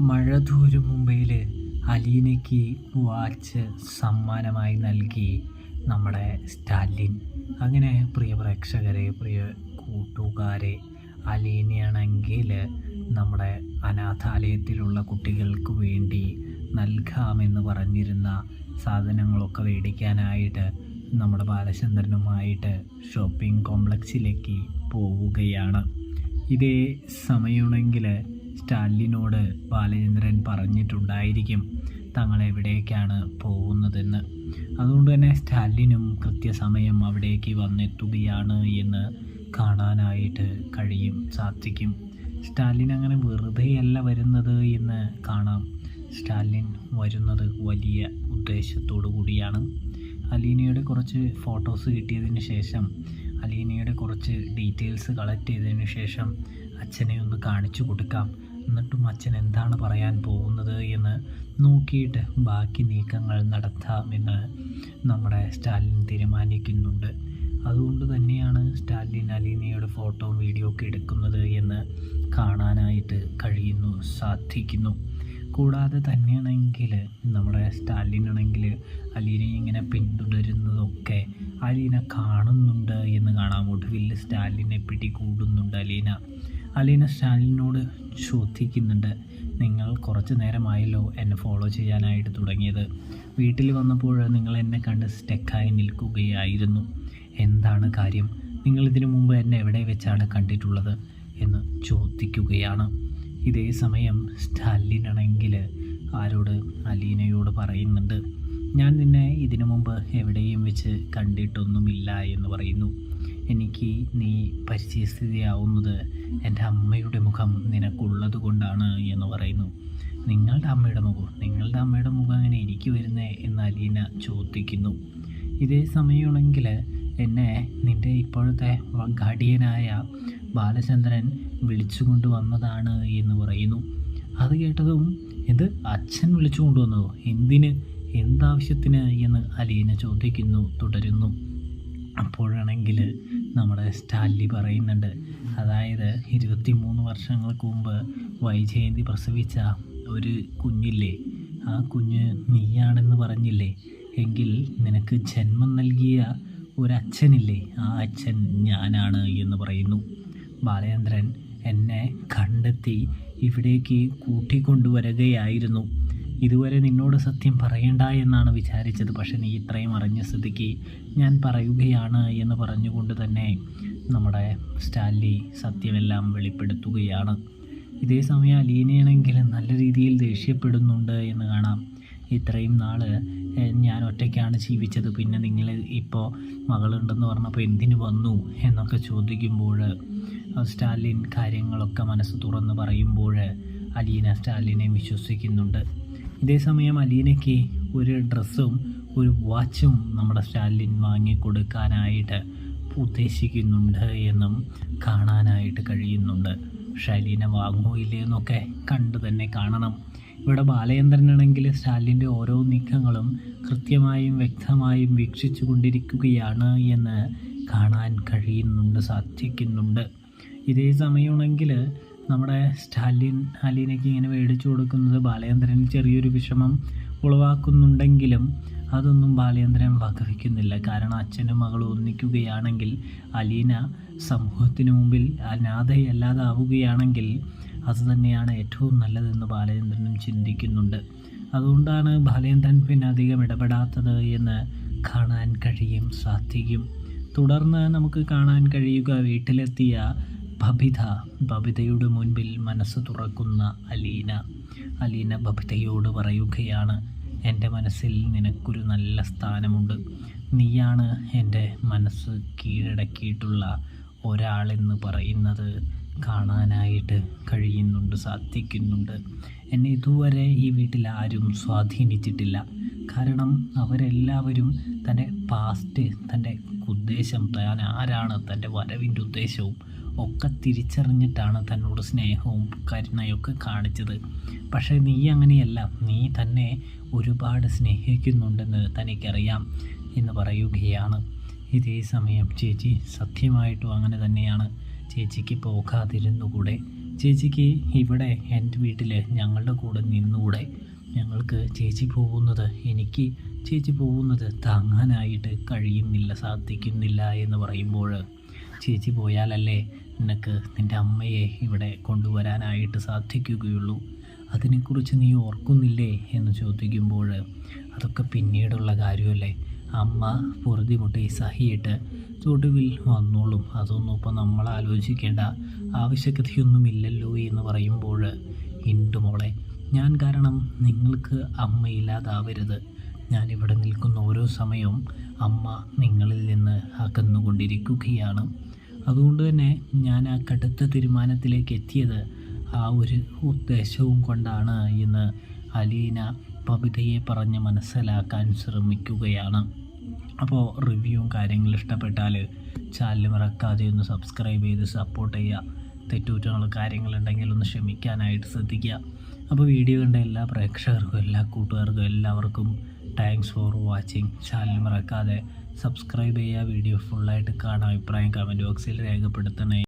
മഴ തോരും മുംബൈയിൽ അലീനയ്ക്ക് വാച്ച് സമ്മാനമായി നൽകി നമ്മുടെ സ്റ്റാലിൻ. അങ്ങനെ പ്രിയ പ്രേക്ഷകരെ, പ്രിയ കൂട്ടുകാരെ, അലീനയാണെങ്കിൽ നമ്മുടെ അനാഥാലയത്തിലുള്ള കുട്ടികൾക്ക് വേണ്ടി നൽകാമെന്ന് പറഞ്ഞിരുന്ന സാധനങ്ങളൊക്കെ മേടിക്കാനായിട്ട് നമ്മുടെ ബാലചന്ദ്രനുമായിട്ട് ഷോപ്പിംഗ് കോംപ്ലക്സിലേക്ക് പോവുകയാണ്. ഇതേ സമയമാണെങ്കിൽ സ്റ്റാലിനോട് ബാലചന്ദ്രൻ പറഞ്ഞിട്ടുണ്ടായിരിക്കും തങ്ങളെവിടേക്കാണ് പോകുന്നതെന്ന്. അതുകൊണ്ട് തന്നെ സ്റ്റാലിനും കൃത്യസമയം അവിടേക്ക് വന്നെത്തുകയാണ് എന്ന് കാണാനായിട്ട് സാധിക്കും. സ്റ്റാലിൻ അങ്ങനെ വെറുതെയല്ല വരുന്നത് എന്ന് കാണാം. സ്റ്റാലിൻ വരുന്നത് വലിയ ഉദ്ദേശത്തോടു കൂടിയാണ്. അലീനയുടെ കുറച്ച് ഫോട്ടോസ് കിട്ടിയതിന് ശേഷം, അലീനയുടെ കുറച്ച് ഡീറ്റെയിൽസ് കളക്ട് ചെയ്തതിന് ശേഷം അച്ഛനെ ഒന്ന് കാണിച്ചു കൊടുക്കാം, എന്നിട്ടും അച്ഛൻ എന്താണ് പറയാൻ പോകുന്നത് എന്ന് നോക്കിയിട്ട് ബാക്കി നീക്കങ്ങൾ നടത്താമെന്ന് നമ്മുടെ സ്റ്റാലിൻ തീരുമാനിക്കുന്നുണ്ട്. അതുകൊണ്ട് തന്നെയാണ് സ്റ്റാലിൻ അലീനയുടെ ഫോട്ടോ വീഡിയോ ഒക്കെ എടുക്കുന്നത് എന്ന് കാണാനായിട്ട് സാധിക്കുന്നു. കൂടാതെ തന്നെയാണെങ്കിൽ നമ്മുടെ സ്റ്റാലിനാണെങ്കിൽ അലീനയെ ഇങ്ങനെ പിന്തുടരുന്നതൊക്കെ അലീന കാണുന്നുണ്ട് എന്ന് കാണാം. ഒടുവിൽ സ്റ്റാലിനെ പിടികൂടുന്നുണ്ട് അലീന സ്റ്റാലിനോട് ചോദിക്കുന്നുണ്ട്, നിങ്ങൾ കുറച്ച് നേരമായല്ലോ എന്നെ ഫോളോ ചെയ്യാനായിട്ട് തുടങ്ങിയത്. വീട്ടിൽ വന്നപ്പോൾ നിങ്ങൾ എന്നെ കണ്ട് സ്റ്റക്കായി നിൽക്കുകയായിരുന്നു. എന്താണ് കാര്യം? നിങ്ങൾ ഇതിനു മുമ്പ് എന്നെ എവിടെ വെച്ചാണ് കണ്ടിട്ടുള്ളത് എന്ന് ചോദിക്കുകയാണ്. ഇതേ സമയം സ്റ്റാലിനാണെങ്കിൽ അലീനയോട് പറയുന്നുണ്ട്, ഞാൻ നിന്നെ ഇതിനു മുമ്പ് എവിടെയും വെച്ച് കണ്ടിട്ടൊന്നുമില്ല എന്ന് പറയുന്നു. എനിക്ക് നീ പരിചയസ്ഥിതിയാവുന്നത് എൻ്റെ അമ്മയുടെ മുഖം നിനക്കുള്ളത് കൊണ്ടാണ് എന്ന് പറയുന്നു. നിങ്ങളുടെ അമ്മയുടെ മുഖം അങ്ങനെ എനിക്ക് വരുന്നേ എന്ന് അലീന ചോദിക്കുന്നു. ഇതേ സമയമാണെങ്കിൽ എന്നെ നിൻ്റെ ഇപ്പോഴത്തെ ഗാർഡിയനായ ബാലചന്ദ്രൻ വിളിച്ചുകൊണ്ട് വന്നതാണ് എന്ന് പറയുന്നു. അത് കേട്ടതും അച്ഛൻ വിളിച്ചു കൊണ്ടുവന്നതോ? എന്താവശ്യത്തിന് എന്ന് അലീന തുടരുന്നു. അപ്പോഴാണെങ്കിൽ നമ്മുടെ സ്റ്റാലി പറയുന്നുണ്ട്, അതായത് 23 വർഷങ്ങൾക്ക് മുമ്പ് വൈജയന്തി പ്രസവിച്ച ഒരു കുഞ്ഞില്ലേ, ആ കുഞ്ഞ് നീയാണെന്ന് പറഞ്ഞില്ലേ, എങ്കിൽ നിനക്ക് ജന്മം നൽകിയ ഒരച്ഛനില്ലേ, ആ അച്ഛൻ ഞാനാണ് എന്ന് പറയുന്നു. ബാലചന്ദ്രൻ എന്നെ കണ്ടെത്തി ഇവിടേക്ക് കൂട്ടിക്കൊണ്ടുവരികയായിരുന്നു. ഇതുവരെ നിന്നോട് സത്യം പറയണ്ട എന്നാണ് വിചാരിച്ചത്, പക്ഷെ നീ ഇത്രയും അറിഞ്ഞ സ്ഥിതിക്ക് ഞാൻ പറയുകയാണ് എന്ന് പറഞ്ഞുകൊണ്ട് തന്നെ നമ്മുടെ സ്റ്റാലി സത്യമെല്ലാം വെളിപ്പെടുത്തുകയാണ്. ഇതേ സമയം അലീനയാണെങ്കിൽ നല്ല രീതിയിൽ ദേഷ്യപ്പെടുന്നുണ്ട് എന്ന് കാണാം. ഇത്രയും നാൾ ഞാൻ ഒറ്റയ്ക്കാണ് ജീവിച്ചത്, പിന്നെ നിങ്ങൾ ഇപ്പോൾ മകളുണ്ടെന്ന് പറഞ്ഞപ്പോൾ എന്തിനു വന്നു എന്നൊക്കെ ചോദിക്കുമ്പോൾ സ്റ്റാലിൻ കാര്യങ്ങളൊക്കെ മനസ്സ് തുറന്ന് പറയുമ്പോൾ അലീന സ്റ്റാലിനെ വിശ്വസിക്കുന്നുണ്ട്. ഇതേ സമയം അലീനയ്ക്ക് ഒരു ഡ്രസ്സും ഒരു വാച്ചും നമ്മുടെ സ്റ്റാലിൻ വാങ്ങിക്കൊടുക്കാനായിട്ട് ഉദ്ദേശിക്കുന്നുണ്ട് എന്നും കാണാനായിട്ട് കഴിയുന്നുണ്ട്. പക്ഷെ അലീന വാങ്ങുമോ ഇല്ലേ എന്നൊക്കെ കണ്ടു തന്നെ കാണണം. ഇവിടെ ബാലചന്ദ്രനാണെങ്കിൽ സ്റ്റാലിൻ്റെ ഓരോ നീക്കങ്ങളും കൃത്യമായും വ്യക്തമായും വീക്ഷിച്ചു കൊണ്ടിരിക്കുകയാണ് എന്ന് കാണാൻ സാധിക്കുന്നുണ്ട്. ഇതേ സമയമാണെങ്കിൽ നമ്മുടെ സ്റ്റാലിൻ അലീനയ്ക്ക് ഇങ്ങനെ മേടിച്ചു കൊടുക്കുന്നത് ബാലചന്ദ്രന് ചെറിയൊരു വിഷമം ഉളവാക്കുന്നുണ്ടെങ്കിലും അതൊന്നും ബാലചന്ദ്രൻ വകവയ്ക്കുന്നില്ല. കാരണം അച്ഛനും മകളും ഒന്നിക്കുകയാണെങ്കിൽ അലീന സമൂഹത്തിന് മുമ്പിൽ അനാഥയല്ലാതാവുകയാണെങ്കിൽ അതുതന്നെയാണ് ഏറ്റവും നല്ലതെന്ന് ബാലചന്ദ്രനും ചിന്തിക്കുന്നുണ്ട്. അതുകൊണ്ടാണ് ബാലചന്ദ്രൻ പിന്നെ അധികം ഇടപെടാത്തത് എന്ന് കാണാൻ സാധിക്കും. തുടർന്ന് നമുക്ക് കാണാൻ കഴിയുക, വീട്ടിലെത്തിയ ബബിതയുടെ മുൻപിൽ മനസ്സ് തുറക്കുന്ന അലീന ബബിതയോട് പറയുകയാണ്, എൻ്റെ മനസ്സിൽ നിനക്കൊരു നല്ല സ്ഥാനമുണ്ട്. നീയാണ് എൻ്റെ മനസ്സ് കീഴടക്കിയിട്ടുള്ള ഒരാളെന്ന് പറയുന്നത് കാണാനായിട്ട് സാധിക്കുന്നുണ്ട്. എന്നെ ഇതുവരെ ഈ വീട്ടിൽ ആരും സ്വാധീനിച്ചിട്ടില്ല. കാരണം അവരെല്ലാവരും തൻ്റെ പാസ്റ്റ്, തൻ്റെ ഉദ്ദേശം, താൻ ആരാണ്, തൻ്റെ വരവിൻ്റെ ഉദ്ദേശവും ഒക്കെ തിരിച്ചറിഞ്ഞിട്ടാണ് തന്നോട് സ്നേഹവും കരുണയൊക്കെ കാണിച്ചത്. പക്ഷേ നീ അങ്ങനെയല്ല, നീ തന്നെ ഒരുപാട് സ്നേഹിക്കുന്നുണ്ടെന്ന് തനിക്കറിയാം എന്ന് പറയുകയാണ്. ഇതേ സമയം ചേച്ചി സത്യമായിട്ടും അങ്ങനെ തന്നെയാണ്. ചേച്ചിക്ക് പോകാതിരുന്നുകൂടെ? ചേച്ചിക്ക് ഇവിടെ എൻ്റെ വീട്ടിൽ ഞങ്ങളുടെ കൂടെ നിന്നുകൂടെ? ഞങ്ങൾക്ക് ചേച്ചി പോകുന്നത് താങ്ങാനായിട്ട് കഴിയുന്നില്ല, സാധിക്കുന്നില്ല എന്ന് പറയുമ്പോൾ, ചേച്ചി പോയാലല്ലേ നിനക്ക് നിൻ്റെ അമ്മയെ ഇവിടെ കൊണ്ടുവരാനായിട്ട് സാധിക്കുകയുള്ളൂ. അതിനെക്കുറിച്ച് നീ ഓർക്കുന്നില്ലേ എന്ന് ചോദിക്കുമ്പോൾ, അതൊക്കെ പിന്നീടുള്ള കാര്യമല്ലേ, അമ്മ പൊറുതിമുട്ടി സഹിയിട്ട് ഒടുവിൽ വന്നോളും, അതൊന്നും ഇപ്പോൾ നമ്മൾ ആലോചിക്കേണ്ട ആവശ്യകതയൊന്നുമില്ലല്ലോ എന്ന് പറയുമ്പോൾ, മോളെ, ഞാൻ കാരണം നിങ്ങൾക്ക് അമ്മയില്ലാതാവരുത്. ഞാനിവിടെ നിൽക്കുന്ന ഓരോ സമയവും അമ്മ നിങ്ങളിൽ നിന്ന് അകന്നുകൊണ്ടിരിക്കുകയാണ്. അതുകൊണ്ട് തന്നെ ഞാൻ ആ കടുത്ത തീരുമാനത്തിലേക്ക് എത്തിയത് ആ ഒരു ഉദ്ദേശവും കൊണ്ടാണ് എന്ന് അലീന ബബിതയെ പറഞ്ഞ് മനസ്സിലാക്കാൻ ശ്രമിക്കുകയാണ്. അപ്പോൾ റിവ്യൂവും കാര്യങ്ങളും ഇഷ്ടപ്പെട്ടാൽ ചാനൽ മറക്കാതെ ഒന്ന് സബ്സ്ക്രൈബ് ചെയ്ത് സപ്പോർട്ട് ചെയ്യുക. തെറ്റുകുറ്റങ്ങൾ കാര്യങ്ങളുണ്ടെങ്കിൽ ഒന്ന് ക്ഷമിക്കാനായിട്ട് ശ്രദ്ധിക്കുക. അപ്പോൾ വീഡിയോ കണ്ട എല്ലാ പ്രേക്ഷകർക്കും, എല്ലാ കൂട്ടുകാർക്കും എല്ലാവർക്കും താങ്ക്സ് ഫോർ വാച്ചിങ്. ചാനൽ മറക്കാതെ സബ്സ്ക്രൈബ് ചെയ്യുക. വീഡിയോ ഫുള്ളായിട്ട് കാണാൻ അഭിപ്രായം കമൻറ്റ് ബോക്സിൽ രേഖപ്പെടുത്തണേ.